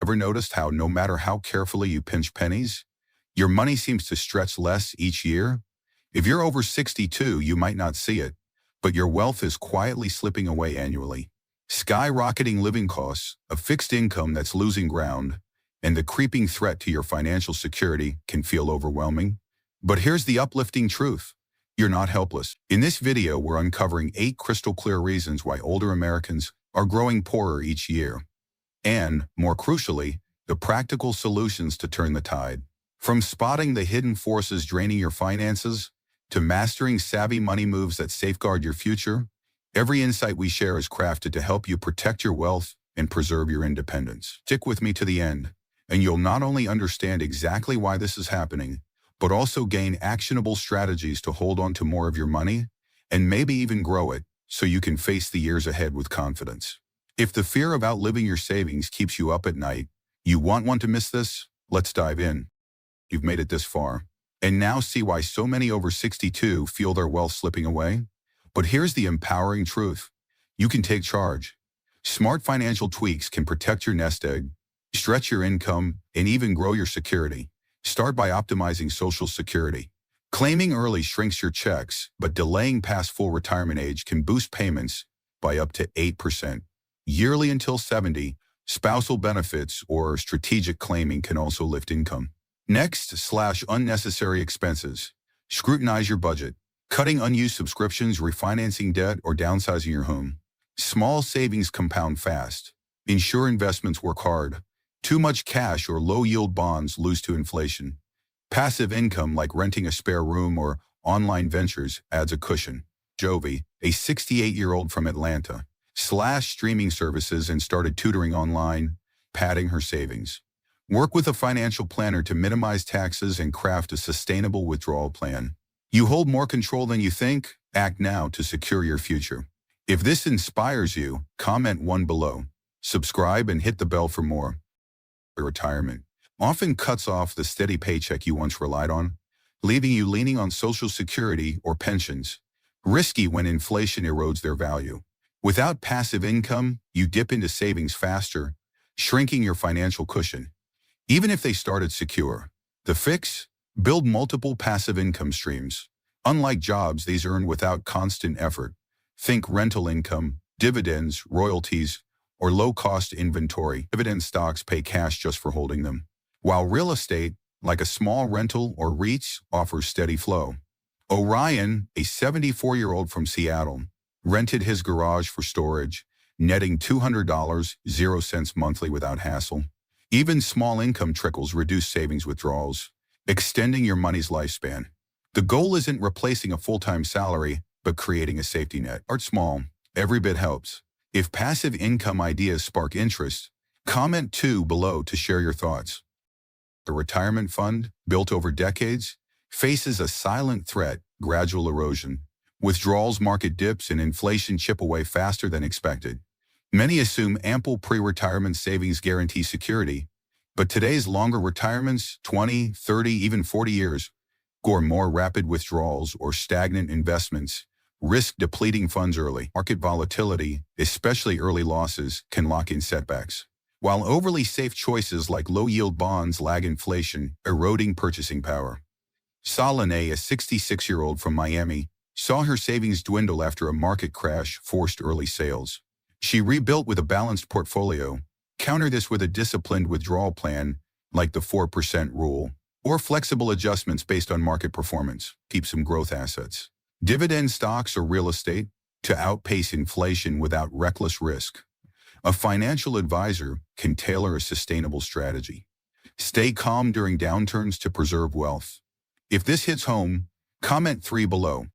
Ever noticed how no matter how carefully you pinch pennies, your money seems to stretch less each year? If you're over 62, you might not see it, but your wealth is quietly slipping away annually. Skyrocketing living costs, a fixed income that's losing ground, and the creeping threat to your financial security can feel overwhelming. But here's the uplifting truth. You're not helpless. In this video, we're uncovering 8 crystal clear reasons why older Americans are growing poorer each year. And, more crucially, the practical solutions to turn the tide. From spotting the hidden forces draining your finances to mastering savvy money moves that safeguard your future, every insight we share is crafted to help you protect your wealth and preserve your independence. Stick with me to the end, and you'll not only understand exactly why this is happening, but also gain actionable strategies to hold on to more of your money and maybe even grow it so you can face the years ahead with confidence. If the fear of outliving your savings keeps you up at night, you won't want to miss this. Let's dive in. You've made it this far, and now see why so many over 62 feel their wealth slipping away. But here's the empowering truth. You can take charge. Smart financial tweaks can protect your nest egg, stretch your income, and even grow your security. Start by optimizing Social Security. Claiming early shrinks your checks, but delaying past full retirement age can boost payments by up to 8%. Yearly until 70, spousal benefits or strategic claiming can also lift income. Next, slash unnecessary expenses. Scrutinize your budget. Cutting unused subscriptions, refinancing debt, or downsizing your home. Small savings compound fast. Ensure investments work hard. Too much cash or low-yield bonds lose to inflation. Passive income like renting a spare room or online ventures adds a cushion. Jovi, a 68-year-old from Atlanta, slashed streaming services and started tutoring online, padding her savings. Work with a financial planner to minimize taxes and craft a sustainable withdrawal plan. You hold more control than you think. Act now to secure your future. If this inspires you, comment 1 below. Subscribe and hit the bell for more. Retirement often cuts off the steady paycheck you once relied on, leaving you leaning on Social Security or pensions, risky when inflation erodes their value. Without passive income, you dip into savings faster, shrinking your financial cushion. Even if they started secure. The fix? Build multiple passive income streams. Unlike jobs, these earn without constant effort. Think rental income, dividends, royalties, or low-cost inventory. Dividend stocks pay cash just for holding them, while real estate, like a small rental or REITs, offers steady flow. Orion, a 74-year-old from Seattle, rented his garage for storage, netting $200, 0 cents monthly without hassle. Even small income trickles reduce savings withdrawals, extending your money's lifespan. The goal isn't replacing a full-time salary, but creating a safety net. Start small. Every bit helps. If passive income ideas spark interest, comment 2 below to share your thoughts. The retirement fund, built over decades, faces a silent threat: gradual erosion. Withdrawals, market dips, and inflation chip away faster than expected. Many assume ample pre-retirement savings guarantee security, but today's longer retirements, 20, 30, even 40 years, or more rapid withdrawals or stagnant investments, risk depleting funds early. Market volatility, especially early losses, can lock in setbacks, while overly safe choices like low-yield bonds lag inflation, eroding purchasing power. Salene, a 66-year-old from Miami, saw her savings dwindle after a market crash forced early sales. She rebuilt with a balanced portfolio. Counter this with a disciplined withdrawal plan, like the 4% rule, or flexible adjustments based on market performance. Keep some growth assets. Dividend stocks or real estate to outpace inflation without reckless risk. A financial advisor can tailor a sustainable strategy. Stay calm during downturns to preserve wealth. If this hits home, comment 3 below.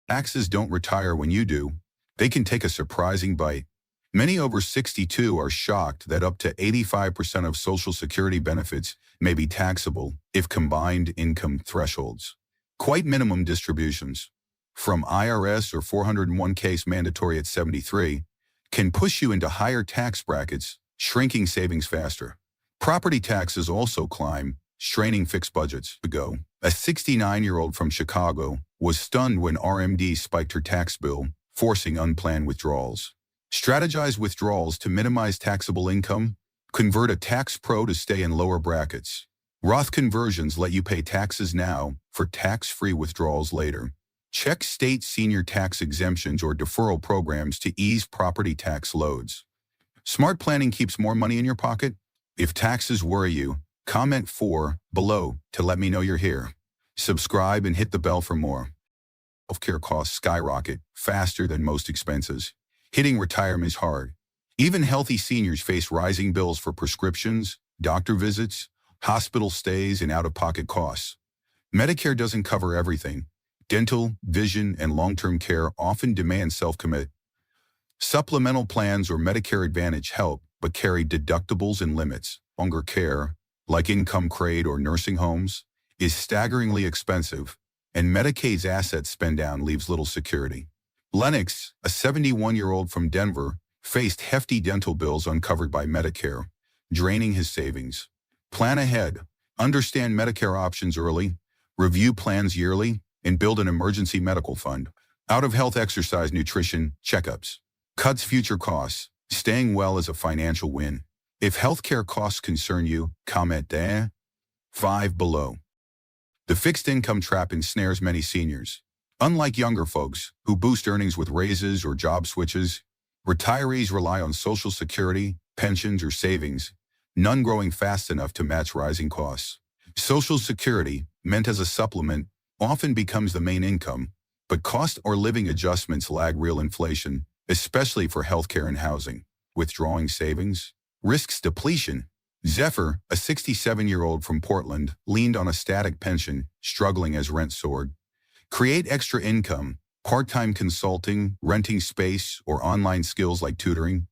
Taxes don't retire when you do. They can take a surprising bite. Many over 62 are shocked that up to 85% of Social Security benefits may be taxable if combined income thresholds. Quite minimum distributions, from IRS or 401ks mandatory at 73, can push you into higher tax brackets, shrinking savings faster. Property taxes also climb, straining fixed budgets. Ago, a 69-year-old from Chicago was stunned when RMD spiked her tax bill, forcing unplanned withdrawals. Strategize withdrawals to minimize taxable income. Convert a tax pro to stay in lower brackets. Roth conversions let you pay taxes now for tax-free withdrawals later. Check state senior tax exemptions or deferral programs to ease property tax loads. Smart planning keeps more money in your pocket. If taxes worry you, comment 4 below to let me know you're here. Subscribe and hit the bell for more. Healthcare costs skyrocket faster than most expenses. Hitting retirement is hard. Even healthy seniors face rising bills for prescriptions, doctor visits, hospital stays, and out-of-pocket costs. Medicare doesn't cover everything. Dental, vision, and long-term care often demand self-commit. Supplemental plans or Medicare Advantage help, but carry deductibles and limits. Longer care, like income crate or nursing homes, is staggeringly expensive, and Medicaid's asset spend-down leaves little security. Lennox, a 71-year-old from Denver, faced hefty dental bills uncovered by Medicare, draining his savings. Plan ahead, understand Medicare options early, review plans yearly, and build an emergency medical fund. Out-of-health exercise, nutrition, checkups. Cuts future costs. Staying well is a financial win. If healthcare costs concern you, comment 5 below. The fixed income trap ensnares many seniors. Unlike younger folks, who boost earnings with raises or job switches, retirees rely on Social Security, pensions, or savings, none growing fast enough to match rising costs. Social Security, meant as a supplement, often becomes the main income, but cost or living adjustments lag real inflation, especially for healthcare and housing. Withdrawing savings risks depletion. Zephyr, a 67-year-old from Portland, leaned on a static pension, struggling as rent soared. Create extra income, part-time consulting, renting space, or online skills like tutoring.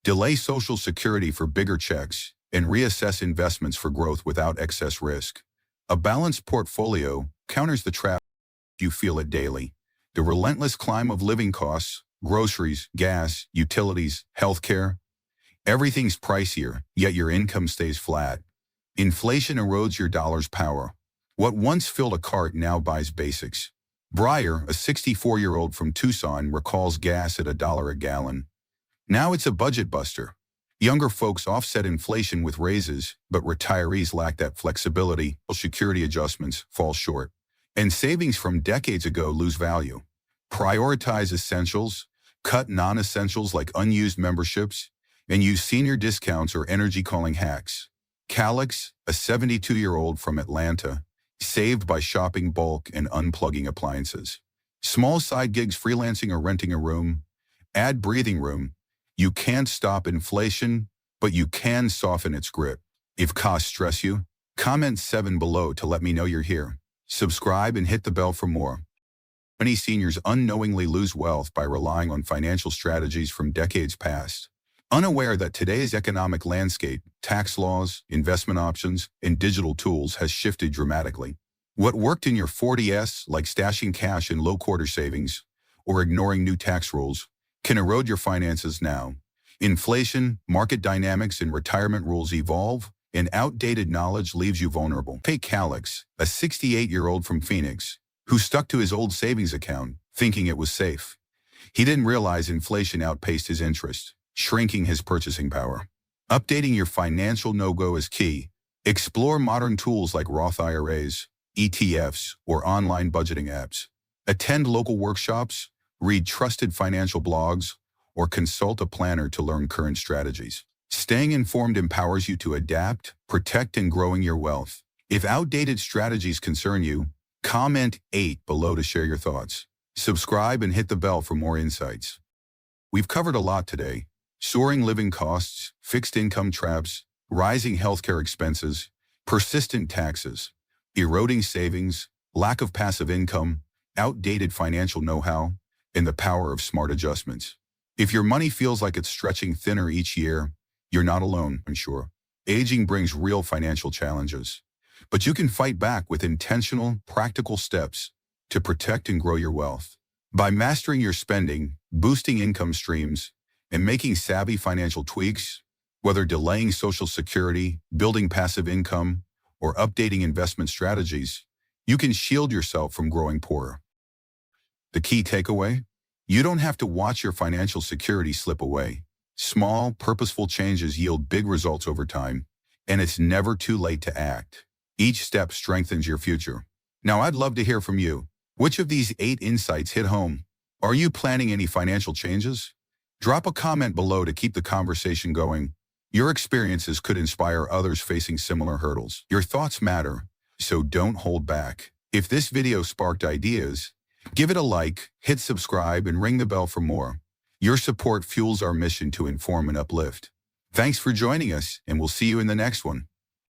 Delay Social Security for bigger checks, and reassess investments for growth without excess risk. A balanced portfolio counters the trap you feel it daily. The relentless climb of living costs, groceries, gas, utilities, healthcare. Everything's pricier, yet your income stays flat. Inflation erodes your dollar's power. What once filled a cart now buys basics. Breyer, a 64-year-old from Tucson, recalls gas at $1 a gallon. Now it's a budget buster. Younger folks offset inflation with raises, but retirees lack that flexibility. Security adjustments fall short, and savings from decades ago lose value. Prioritize essentials, cut non-essentials like unused memberships, and use senior discounts or energy-calling hacks. Calix, a 72-year-old from Atlanta, saved by shopping bulk and unplugging appliances. Small side gigs, freelancing or renting a room. Add breathing room. You can't stop inflation, but you can soften its grip. If costs stress you, comment 7 below to let me know you're here. Subscribe and hit the bell for more. Many seniors unknowingly lose wealth by relying on financial strategies from decades past, unaware that today's economic landscape, tax laws, investment options, and digital tools has shifted dramatically. What worked in your 40s, like stashing cash in low-quarter savings or ignoring new tax rules, can erode your finances now. Inflation, market dynamics, and retirement rules evolve, and outdated knowledge leaves you vulnerable. Pay Calix, a 68-year-old from Phoenix, who stuck to his old savings account, thinking it was safe. He didn't realize inflation outpaced his interest, shrinking his purchasing power. Updating your financial no-go is key. Explore modern tools like Roth IRAs, ETFs, or online budgeting apps. Attend local workshops, read trusted financial blogs, or consult a planner to learn current strategies. Staying informed empowers you to adapt, protect, and growing your wealth. If outdated strategies concern you, comment 8 below to share your thoughts. Subscribe and hit the bell for more insights. We've covered a lot today. Soaring living costs, fixed income traps, rising healthcare expenses, persistent taxes, eroding savings, lack of passive income, outdated financial know-how, and the power of smart adjustments. If your money feels like it's stretching thinner each year, you're not alone, I'm sure. Aging brings real financial challenges, but you can fight back with intentional, practical steps to protect and grow your wealth. By mastering your spending, boosting income streams, and making savvy financial tweaks, whether delaying Social Security, building passive income, or updating investment strategies, you can shield yourself from growing poorer. The key takeaway? You don't have to watch your financial security slip away. Small, purposeful changes yield big results over time, and it's never too late to act. Each step strengthens your future. Now, I'd love to hear from you. Which of these 8 insights hit home? Are you planning any financial changes? Drop a comment below to keep the conversation going. Your experiences could inspire others facing similar hurdles. Your thoughts matter, so don't hold back. If this video sparked ideas, give it a like, hit subscribe, and ring the bell for more. Your support fuels our mission to inform and uplift. Thanks for joining us, and we'll see you in the next one.